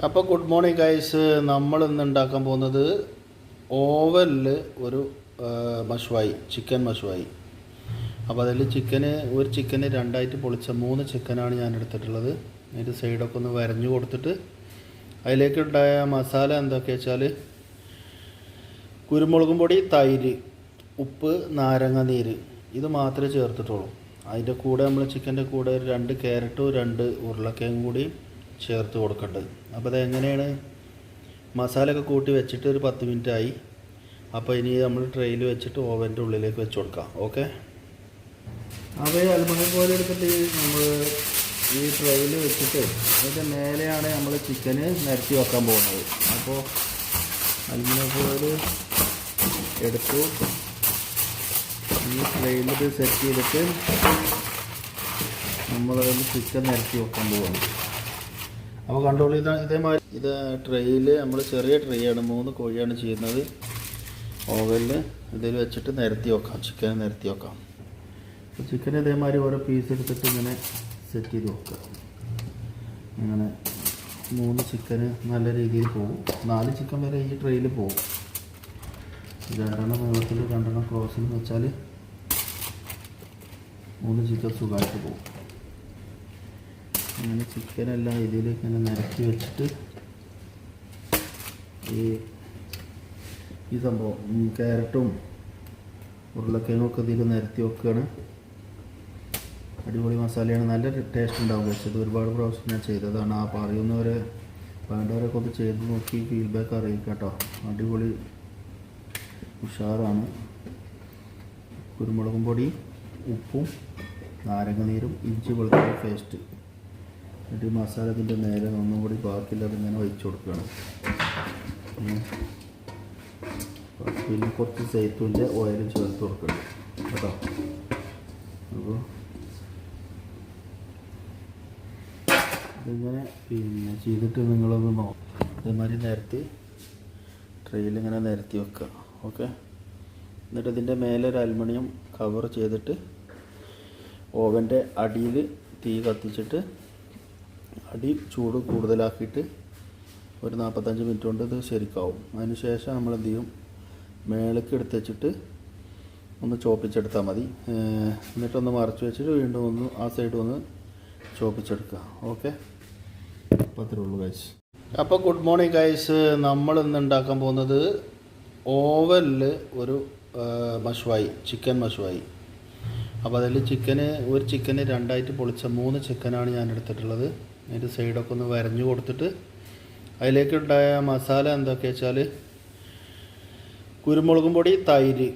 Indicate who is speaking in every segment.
Speaker 1: അപ്പോൾ good morning guys. നമ്മൾ ഇന്ന് ഉണ്ടാക്കാൻ പോകുന്നത് ഓവനിൽ ഒരു മഷ്വായി, ചിക്കൻ മഷ്വായി. അപ്പോൾ അതിൽ ഒരു ചിക്കന് രണ്ടായിട്ട് പൊളിച്ച 3 ചിക്കനാണ് ഞാൻ എടുത്തിട്ടുള്ളത്. അതിൻ്റെ സൈഡൊക്കെ ഒന്ന് വരഞ്ഞു കൊടുത്തിട്ട് അതിലേക്കുണ്ടായ മസാല എന്തൊക്കെയാ വെച്ചാൽ കുരുമുളകും പൊടി, തൈര്, ഉപ്പ്, നാരങ്ങ നീര്, ഇത് മാത്രമേ ചേർത്തിട്ടുള്ളൂ. അതിൻ്റെ കൂടെ നമ്മൾ ചിക്കൻ്റെ കൂടെ 2 ക്യാരറ്റും 2 ഉരുളക്കിഴങ്ങും കൂടി ചേർത്ത് കൊടുക്കേണ്ടത്. അപ്പോൾ അതെങ്ങനെയാണ് മസാലയൊക്കെ കൂട്ടി വെച്ചിട്ട് ഒരു 10 മിനിറ്റ് ആയി. അപ്പോൾ ഇനി നമ്മൾ ട്രെയിൽ വെച്ചിട്ട് ഓവൻ്റെ ഉള്ളിലേക്ക് വെച്ച് കൊടുക്കാം. ഓക്കെ. അപ്പോൾ ഈ അലുമിനിയം ഫോയിൽ എടുത്തിട്ട് നമ്മൾ ഈ ട്രെയിൽ വെച്ചിട്ട് അതിൻ്റെ മേലെയാണ് നമ്മൾ ചിക്കന് നിരത്തി വെക്കാൻ പോകുന്നത്. അപ്പോൾ അലുമിനിയം ഫോയിൽ എടുത്തു ഈ ട്രെയിൽ സെറ്റ് ചെയ്തിട്ട് നമ്മളതിൽ ചിക്കൻ നിരത്തി വെക്കാൻ പോകുന്നു. അപ്പോൾ കൺട്രോൾ ഇതേമാതിരി ഇത് ട്രെയിൽ നമ്മൾ ചെറിയ ട്രേ ആണ്, 3 കോഴിയാണ് ചെയ്യുന്നത്. ഓവനിൽ ഇതിൽ വെച്ചിട്ട് നിരത്തി വെക്കാം, ചിക്കൻ നിരത്തി വെക്കാം. അപ്പോൾ ചിക്കൻ ഇതേമാതിരി ഓരോ പീസ് എടുത്തിട്ട് ഇങ്ങനെ സെറ്റ് ചെയ്ത് വെക്കുക. ഇങ്ങനെ 3 ചിക്കന് നല്ല രീതിയിൽ പോകും. 4 ചിക്കൻ വരെ ഈ ട്രെയിൽ പോകും. 2 നീളത്തിൽ 2 ക്രോസിൽ വെച്ചാൽ 3 ചിക്കൻ സുഖമായിട്ട് പോകും. അങ്ങനെ ചിക്കനെല്ലാം ഇതിലേക്ക് ഇങ്ങനെ നിരത്തി വെച്ചിട്ട് ഈ സംഭവം ക്യാരറ്റും ഉരുളക്കിഴങ്ങൊക്കെ ഇതിൽ നിരത്തി വെക്കുകയാണ്. അടിപൊളി മസാലയാണ്, നല്ല ടേസ്റ്റ് ഉണ്ടാവും. വെച്ചത് ഒരുപാട് പ്രാവശ്യം ഞാൻ ചെയ്തതാണ്. ആ പറയുന്നവരെ വേണ്ടവരൊക്കെ ഒന്ന് ചെയ്ത് നോക്കി ഫീഡ്ബാക്ക് അറിയിക്കാം കേട്ടോ. അടിപൊളി ഉഷാറാണ്. കുരുമുളകും പൊടി, ഉപ്പും നാരങ്ങ നീരും, ഇഞ്ചി വെളുത്തുള്ളി പേസ്റ്റ്, എന്നിട്ട് മസാല ഇതിൻ്റെ നേരെ ഒന്നും കൂടി ബാക്കിയില്ലാതെ ഇങ്ങനെ ഒഴിച്ചു കൊടുക്കുകയാണ്. പിന്നെ കുറച്ച് സൈത്തൂൻ്റെ ഓയിലും ചേർത്ത് കൊടുക്കണം കേട്ടോ. അപ്പോൾ ഇതിങ്ങനെ ചെയ്തിട്ട് നിങ്ങളൊന്ന് നോക്കാം. ഇതേമാതിരി നിരത്തി ട്രെയിൽ ഇങ്ങനെ നിരത്തി വെക്കുക. ഓക്കെ. എന്നിട്ട് ഇതിൻ്റെ മേലെ ഒരു അലുമിനിയം കവർ ചെയ്തിട്ട് ഓവൻ്റെ അടിയിൽ തീ കത്തിച്ചിട്ട് അടി ചൂട് കൂടുതലാക്കിയിട്ട് ഒരു 45 മിനിറ്റ് കൊണ്ട് ഇത് ശരിക്കാവും. അതിന് ശേഷം നമ്മൾ എന്ത് ചെയ്യും, മേലേക്ക് എടുത്ത് വെച്ചിട്ട് ഒന്ന് ചോപ്പിച്ചെടുത്താൽ മതി. എന്നിട്ടൊന്ന് മറച്ച് വെച്ചിട്ട് വീണ്ടും ഒന്ന് ആ സൈഡ് ഒന്ന് ചോപ്പിച്ചെടുക്കുക. ഓക്കെ. അപ്പോൾ അത്രേ ഉള്ളൂ ഗൈസ്. അപ്പോൾ ഗുഡ് മോർണിംഗ് ഗൈസ്. നമ്മൾ ഇന്ന് ഉണ്ടാക്കാൻ പോകുന്നത് ഓവനിൽ ഒരു മഷ്വായി, ചിക്കൻ മഷ്വായി. അപ്പോൾ അതിൽ ഒരു ചിക്കന് രണ്ടായിട്ട് പൊളിച്ച 3 ചിക്കനാണ് ഞാൻ എടുത്തിട്ടുള്ളത്. അതിൻ്റെ സൈഡൊക്കെ ഒന്ന് വരഞ്ഞു കൊടുത്തിട്ട് അതിലേക്കുണ്ടായ മസാല എന്തൊക്കെയാ വെച്ചാൽ കുരുമുളകും പൊടി, തൈര്,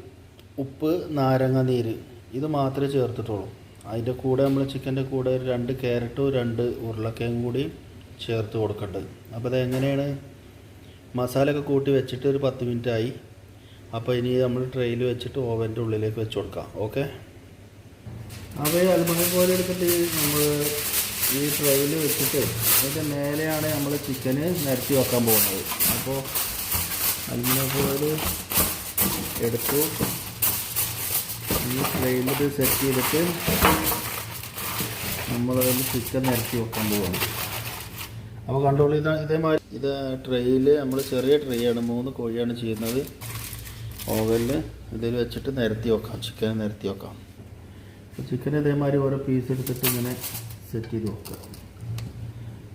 Speaker 1: ഉപ്പ്, നാരങ്ങ നീര്, ഇത് മാത്രമേ ചേർത്തിട്ടുള്ളൂ. അതിൻ്റെ കൂടെ നമ്മൾ ചിക്കൻ്റെ കൂടെ 2 ക്യാരറ്റും 2 ഉരുളക്കിഴങ്ങും കൂടി ചേർത്ത് കൊടുക്കേണ്ടത്. അപ്പോൾ അതെങ്ങനെയാണ് മസാലയൊക്കെ കൂട്ടി വെച്ചിട്ട് ഒരു 10 മിനിറ്റ് ആയി. അപ്പോൾ ഇനി നമ്മൾ ട്രെയിൽ വെച്ചിട്ട് ഓവൻ്റെ ഉള്ളിലേക്ക് വെച്ച് കൊടുക്കാം. ഓക്കെ. അപ്പോൾ ഈ അലുമിനിയം ഫോയിൽ എടുത്തിട്ട് നമ്മൾ ഈ ട്രെയിൽ വെച്ചിട്ട് അതിൻ്റെ മേലെയാണ് നമ്മൾ ചിക്കന് നിരത്തി വെക്കാൻ പോകുന്നത്. അപ്പോൾ അലുമിനിയം ഫോയിൽ എടുത്തു ഈ ട്രെയിൽ സെറ്റ് ചെയ്തിട്ട് നമ്മളതിൽ ചിക്കൻ നിരത്തി വെക്കാൻ പോവുകയാണ്. അപ്പോൾ കൺട്രോൾ ഇതേമാതിരി ഇത് ട്രെയിൽ നമ്മൾ ചെറിയ ട്രേ ആണ്, 3 കോഴിയാണ് ചെയ്യുന്നത്. ഓവനിൽ ഇതിൽ വെച്ചിട്ട് നിരത്തി വെക്കാം, ചിക്കൻ നിരത്തി വെക്കാം. അപ്പോൾ ചിക്കൻ ഇതേമാതിരി ഓരോ പീസ് എടുത്തിട്ട് ഇങ്ങനെ സെറ്റ് ചെയ്ത് വെക്കുക.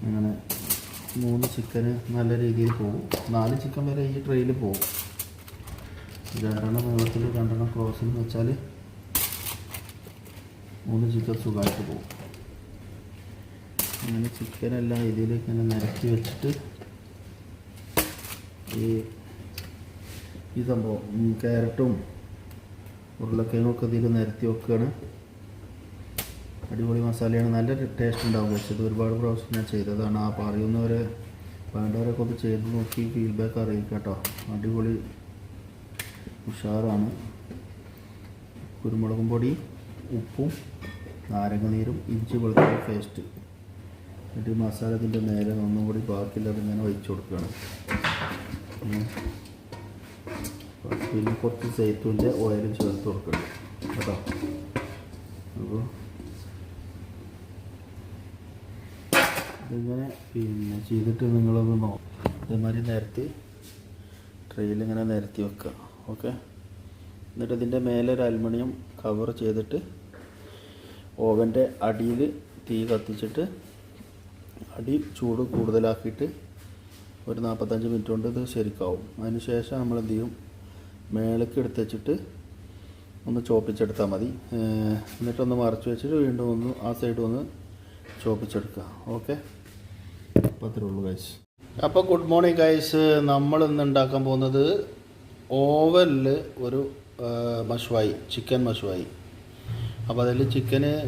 Speaker 1: അങ്ങനെ 3 ചിക്കന് നല്ല രീതിയിൽ പോകും. 4 ചിക്കൻ വരെ ഈ ട്രെയിൽ പോകും. 2 നീളത്തിൽ 2 ക്രോസിൽ വെച്ചാൽ 3 ചിക്കൻ സുഖമായിട്ട് പോകും. അങ്ങനെ ചിക്കനെല്ലാം ഇതിലേക്ക് ഇങ്ങനെ നിരത്തി വെച്ചിട്ട് ഈ സംഭവം ക്യാരറ്റും ഉരുളക്കിഴങ്ങൊക്കെ ഇതിൽ നിരത്തി വെക്കുകയാണ്. അടിപൊളി മസാലയാണ്, നല്ല ടേസ്റ്റ് ഉണ്ടാവും. വെച്ചത് ഒരുപാട് പ്രാവശ്യം ഞാൻ ചെയ്തതാണ്. ആ പറയുന്നവരെ വേണ്ടവരൊക്കെ ഒന്ന് ചെയ്ത് നോക്കി ഫീഡ്ബാക്ക് അറിയിക്കാം കേട്ടോ. അടിപൊളി ഉഷാറാണ്. കുരുമുളകും പൊടി, ഉപ്പും നാരങ്ങ നീരും, ഇഞ്ചി വെളുത്തുള്ളി പേസ്റ്റ്, എന്നിട്ട് മസാല ഇതിൻ്റെ നേരെ ഒന്നും കൂടി ബാക്കിയില്ലാതെ ഇങ്ങനെ ഒഴിച്ചു കൊടുക്കുകയാണ്. പിന്നെ കുറച്ച് സൈത്തൂൻ്റെ ഓയിലും ചേർത്ത് കൊടുക്കണം കേട്ടോ. അപ്പോൾ ഇതിങ്ങനെ ചെയ്തിട്ട് നിങ്ങളൊന്ന് നോക്കാം. ഇതേമാതിരി നിരത്തി ട്രെയിൽ ഇങ്ങനെ നിരത്തി വെക്കുക. ഓക്കെ. എന്നിട്ട് ഇതിൻ്റെ മേലെ ഒരു അലുമിനിയം കവർ ചെയ്തിട്ട് ഓവൻ്റെ അടിയിൽ തീ കത്തിച്ചിട്ട് അടി ചൂട് കൂടുതലാക്കിയിട്ട് ഒരു 45 മിനിറ്റ് കൊണ്ട് ഇത് ശരിക്കാവും. അതിന് ശേഷം നമ്മൾ എന്ത് ചെയ്യും, മേലേക്ക് എടുത്ത് വെച്ചിട്ട് ഒന്ന് ചോപ്പിച്ചെടുത്താൽ മതി. എന്നിട്ടൊന്ന് മറച്ച് വെച്ചിട്ട് വീണ്ടും ഒന്ന് ആ സൈഡ് ഒന്ന് ചോപ്പിച്ചെടുക്കുക. ഓക്കെ. അപ്പോൾ അത്രേ ഉള്ളൂ ഗൈസ്. അപ്പോൾ ഗുഡ് മോർണിംഗ് ഗൈസ്. നമ്മൾ ഇന്ന് ഉണ്ടാക്കാൻ പോകുന്നത് ഓവനിൽ ഒരു മഷ്വായി, ചിക്കൻ മഷ്വായി. അപ്പോൾ അതിൽ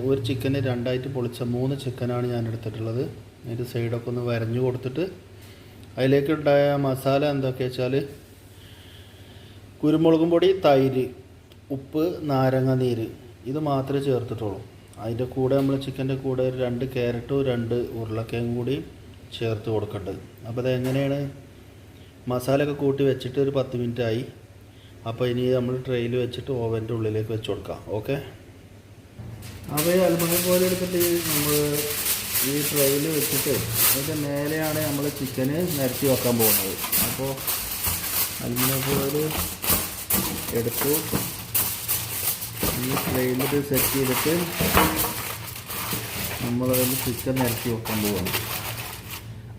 Speaker 1: ഒരു ചിക്കന് രണ്ടായിട്ട് പൊളിച്ച 3 ചിക്കനാണ് ഞാൻ എടുത്തിട്ടുള്ളത്. അതിൻ്റെ സൈഡൊക്കെ ഒന്ന് വരഞ്ഞു കൊടുത്തിട്ട് അതിലേക്കുണ്ടായ മസാല എന്തൊക്കെയാ വെച്ചാൽ കുരുമുളകും പൊടി, തൈര്, ഉപ്പ്, നാരങ്ങ നീര്, ഇത് മാത്രമേ ചേർത്തിട്ടുള്ളൂ. അതിൻ്റെ കൂടെ നമ്മൾ ചിക്കൻ്റെ കൂടെ ഒരു 2 ക്യാരറ്റും 2 ഉരുളക്കിഴങ്ങും കൂടി ചേർത്ത് കൊടുക്കേണ്ടത്. അപ്പോൾ അതെങ്ങനെയാണ്, മസാലയൊക്കെ കൂട്ടി വെച്ചിട്ട് ഒരു 10 മിനിറ്റ് ആയി. അപ്പോൾ ഇനി നമ്മൾ ട്രെയിൽ വെച്ചിട്ട് ഓവൻ്റെ ഉള്ളിലേക്ക് വെച്ച് കൊടുക്കാം. ഓക്കെ. അപ്പോൾ ഈ അലുമിനിയം ഫോയിൽ എടുത്തിട്ട് നമ്മൾ ഈ ട്രെയിൽ വെച്ചിട്ട് അതിൻ്റെ മേലെയാണ് നമ്മൾ ചിക്കന് നിരത്തി വെക്കാൻ പോകുന്നത്. അപ്പോൾ അലുമിനിയം ഫോയിൽ എടുത്തു ഈ ട്രെയിലിൽ സെറ്റ് ചെയ്തിട്ട് നമ്മളതിൽ ചിക്കൻ നിരത്തി വെക്കാൻ പോകുന്നു.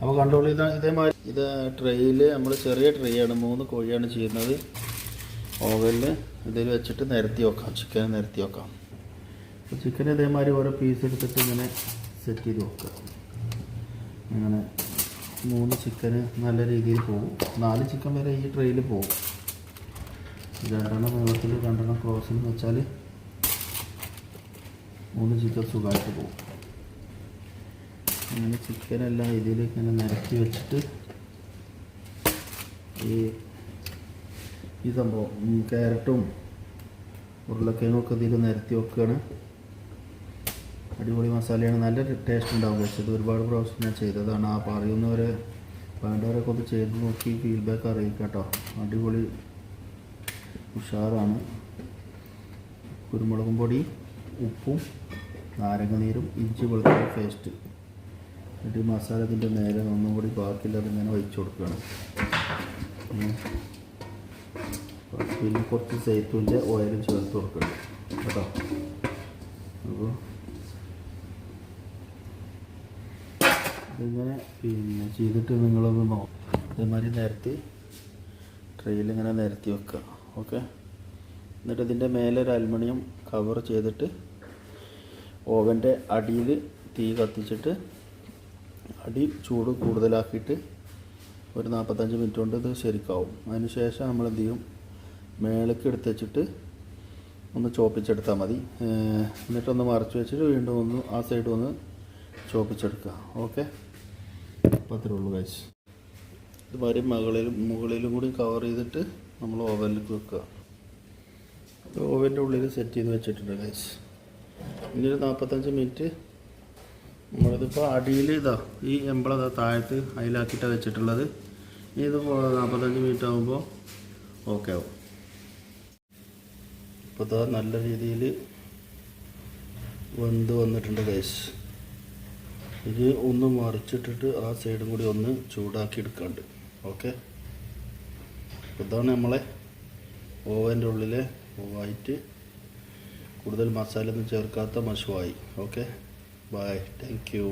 Speaker 1: അപ്പോൾ കണ്ടോളൂ, ഇതേമാതിരി ഇത് ട്രെയിൽ നമ്മൾ ചെറിയ ട്രേ ആണ്, 3 കോഴിയാണ് ചെയ്യുന്നത്. ഓവനിൽ ഇതിൽ വെച്ചിട്ട് നിരത്തി വെക്കാം, ചിക്കൻ നിരത്തി വെക്കാം. അപ്പോൾ ചിക്കൻ ഇതേമാതിരി ഓരോ പീസ് എടുത്തിട്ട് ഇങ്ങനെ സെറ്റ് ചെയ്ത് വെക്കുക. അങ്ങനെ 3 ചിക്കന് നല്ല രീതിയിൽ പോകും. 4 ചിക്കൻ വരെ ഈ ട്രെയിൽ പോകും. 2 നീളത്തിൽ 2 ക്രോസിൽ വെച്ചാൽ 3 ചിക്കൻ സുഖമായിട്ട് പോകും. അങ്ങനെ ചിക്കനെല്ലാം ഇതിലേക്ക് ഇങ്ങനെ നിരത്തി വെച്ചിട്ട് ഈ സംഭവം ക്യാരറ്റും ഉരുളക്കിഴങ്ങൊക്കെ ഇതിൽ നിരത്തി വെക്കുകയാണ്. അടിപൊളി മസാലയാണ്, നല്ല ടേസ്റ്റ് ഉണ്ടാവും. വെച്ചത് ഒരുപാട് പ്രാവശ്യം ഞാൻ ചെയ്തതാണ്. ആ പറയുന്നവരെ വേണ്ടവരൊക്കെ ഒന്ന് ചെയ്ത് നോക്കി ഫീഡ്ബാക്ക് അറിയിക്കാം കേട്ടോ. അടിപൊളി ഉഷാറാണ്. കുരുമുളകും പൊടി, ഉപ്പും, നാരങ്ങ നീരും, ഇഞ്ചി വെളുത്തുള്ളി പേസ്റ്റ്, എന്നിട്ട് മസാല ഇതിൻ്റെ നേരെ ഒന്നും കൂടി ബാക്കിയില്ലാതെ ഇങ്ങനെ ഒഴിച്ചു കൊടുക്കുകയാണ്. പിന്നെ കുറച്ച് സൈത്തൂൻ്റെ ഓയിലും ചേർത്ത് കൊടുക്കണം കേട്ടോ. അപ്പോൾ ഇതിങ്ങനെ ചെയ്തിട്ട് നിങ്ങളൊന്ന് നോക്കാം. ഇതേമാതിരി നിരത്തി ട്രെയിൽ ഇങ്ങനെ നിരത്തി വെക്കുക. ഓക്കെ. എന്നിട്ട് ഇതിൻ്റെ മേലെ ഒരു അലുമിനിയം കവർ ചെയ്തിട്ട് ഓവൻ്റെ അടിയിൽ തീ കത്തിച്ചിട്ട് അടി ചൂട് കൂടുതലാക്കിയിട്ട് ഒരു 45 മിനിറ്റ് കൊണ്ട് ഇത് ശരിക്കാവും. അതിന് ശേഷം നമ്മൾ എന്ത് ചെയ്യും, മേലേക്ക് എടുത്ത് വെച്ചിട്ട് ഒന്ന് ചോപ്പിച്ചെടുത്താൽ മതി. എന്നിട്ടൊന്ന് മറച്ച് വെച്ചിട്ട് വീണ്ടും ഒന്ന് ആ സൈഡ് ഒന്ന് ചോപ്പിച്ചെടുക്കുക. ഓക്കെ. അപ്പോൾ അത്രേ ഉള്ളൂ ഗൈസ്. ഇതുമാതിരി മുകളിലും കൂടി കവർ ചെയ്തിട്ട് നമ്മൾ ഓവനിലേക്ക് വെക്കുക. ഓവൻ്റെ ഉള്ളിൽ സെറ്റ് ചെയ്ത് വെച്ചിട്ടുണ്ട് ഗൈസ്. ഇനി ഒരു 45 മിനിറ്റ് നമ്മളിതിപ്പോൾ അടിയിൽ ഈ എമ്പള താഴത്ത് അതിലാക്കിയിട്ടാണ് വെച്ചിട്ടുള്ളത്. ഇനി ഇത് 45 മിനിറ്റ് ആകുമ്പോൾ ഓക്കെ ആവും. ഇപ്പോൾ നല്ല രീതിയിൽ വെന്ത് വന്നിട്ടുണ്ട് ഗൈസ്. ഇത് ഒന്ന് മറിച്ചിട്ടിട്ട് ആ സൈഡും കൂടി ഒന്ന് ചൂടാക്കി എടുക്കാണ്ട്. ഓക്കെ. ഇതാണ് നമ്മളെ ഓവൻ്റെ ഉള്ളിലെ വൈറ്റ്, കൂടുതൽ മസാല ഒന്നും ചേർക്കാത്ത മഷ്വായി. ഓക്കെ. ബൈ. Thank you.